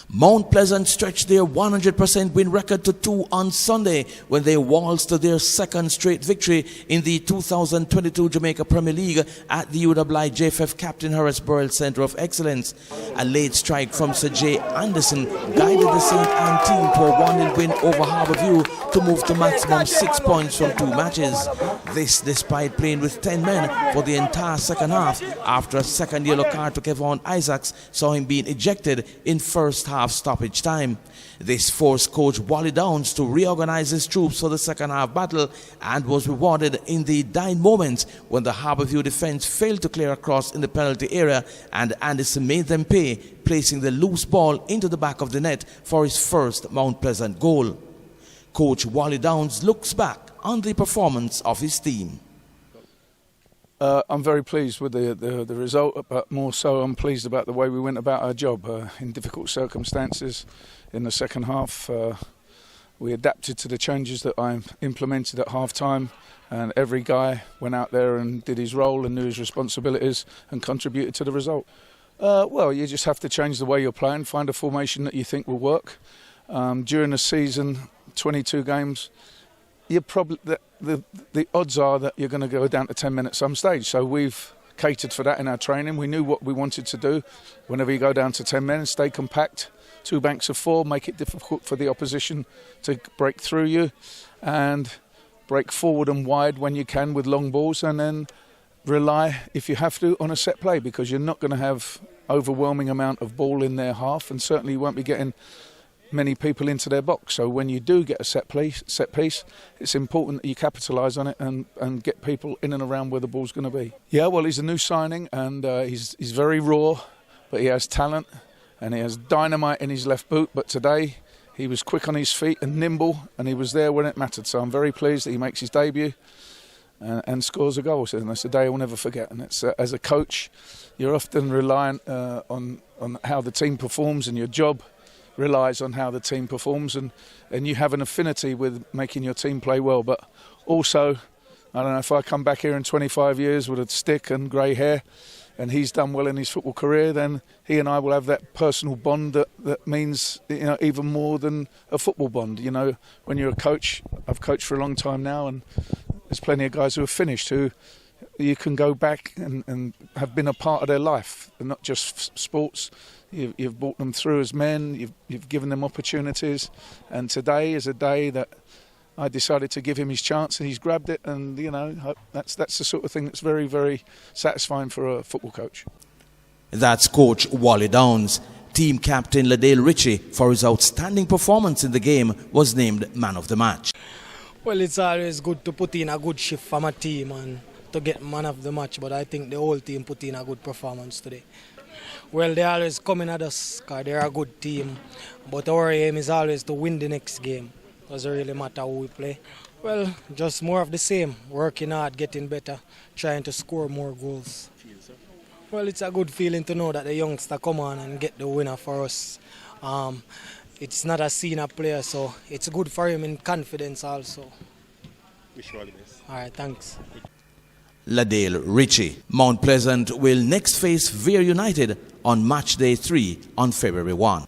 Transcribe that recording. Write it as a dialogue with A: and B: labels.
A: Mount Pleasant stretched their 100% win record to 2 on Sunday when they waltzed to their second straight victory in the 2022 Jamaica Premier League at the UWI JFF Captain Harris Burrell Centre of Excellence. A late strike from Sir J. Anderson guided the St.ann team to a 1-0 win over Harbourview to move to maximum 6 points from 2 matches. This despite playing with 10 men for the entire second half after a second yellow card to Kevon Isaacs saw him being ejected in first half stoppage time. This forced coach Wally Downs to reorganize his troops for the second half battle and was rewarded in the dying moments when the Harbourview defence failed to clear across in the penalty area and Anderson made them pay, placing the loose ball into the back of the net for his first Mount Pleasant goal. Coach Wally Downs looks back on the performance of his team.
B: I'm very pleased with the result, but more so I'm pleased about the way we went about our job in difficult circumstances. In the second half, we adapted to the changes that I implemented at half-time, and every guy went out there and did his role and knew his responsibilities and contributed to the result. Well, you just have to change the way you're playing, find a formation that you think will work. During the season, 22 games, you're probably the odds are that you're going to go down to 10 men at some stage. So we've catered for that in our training. We knew what we wanted to do. Whenever you go down to 10 men, stay compact, 2 banks of 4, make it difficult for the opposition to break through you, and break forward and wide when you can with long balls, and then rely, if you have to, on a set play, because you're not going to have overwhelming amount of ball in their half, and certainly you won't be getting many people into their box. So when you do get a set piece, it's important that you capitalise on it and get people in and around where the ball's going to be. Yeah, well, he's a new signing, and he's very raw, but he has talent and he has dynamite in his left boot. But today he was quick on his feet and nimble, and he was there when it mattered. So I'm very pleased that he makes his debut and scores a goal. And that's a day I'll never forget. And it's as a coach, you're often reliant on how the team performs, and your job relies on how the team performs, and you have an affinity with making your team play well. But also, I don't know, if I come back here in 25 years with a stick and grey hair and he's done well in his football career, then he and I will have that personal bond that means, you know, even more than a football bond. You know, when you're a coach, I've coached for a long time now, and there's plenty of guys who have finished who you can go back and have been a part of their life, and not just sports. You've brought them through as men, you've given them opportunities, and today is a day that I decided to give him his chance, and he's grabbed it, and you know, that's the sort of thing that's very, very satisfying for a football coach.
A: That's Coach Wally Downs. Team captain Ladale Ritchie, for his outstanding performance in the game, was named man of the match.
C: Well, it's always good to put in a good shift from a team and to get man of the match, but I think the whole team put in a good performance today. Well, they always coming at us because they're a good team, but our aim is always to win the next game. Doesn't really matter who we play. Well, just more of the same, working hard, getting better, trying to score more goals. Well, it's a good feeling to know that the youngster come on and get the winner for us. It's not a senior player, so it's good for him in confidence also.
D: Wish you all the best.
C: All right, thanks.
A: Ladale Ritchie. Mount Pleasant will next face Vere United on match day 3 on February 1.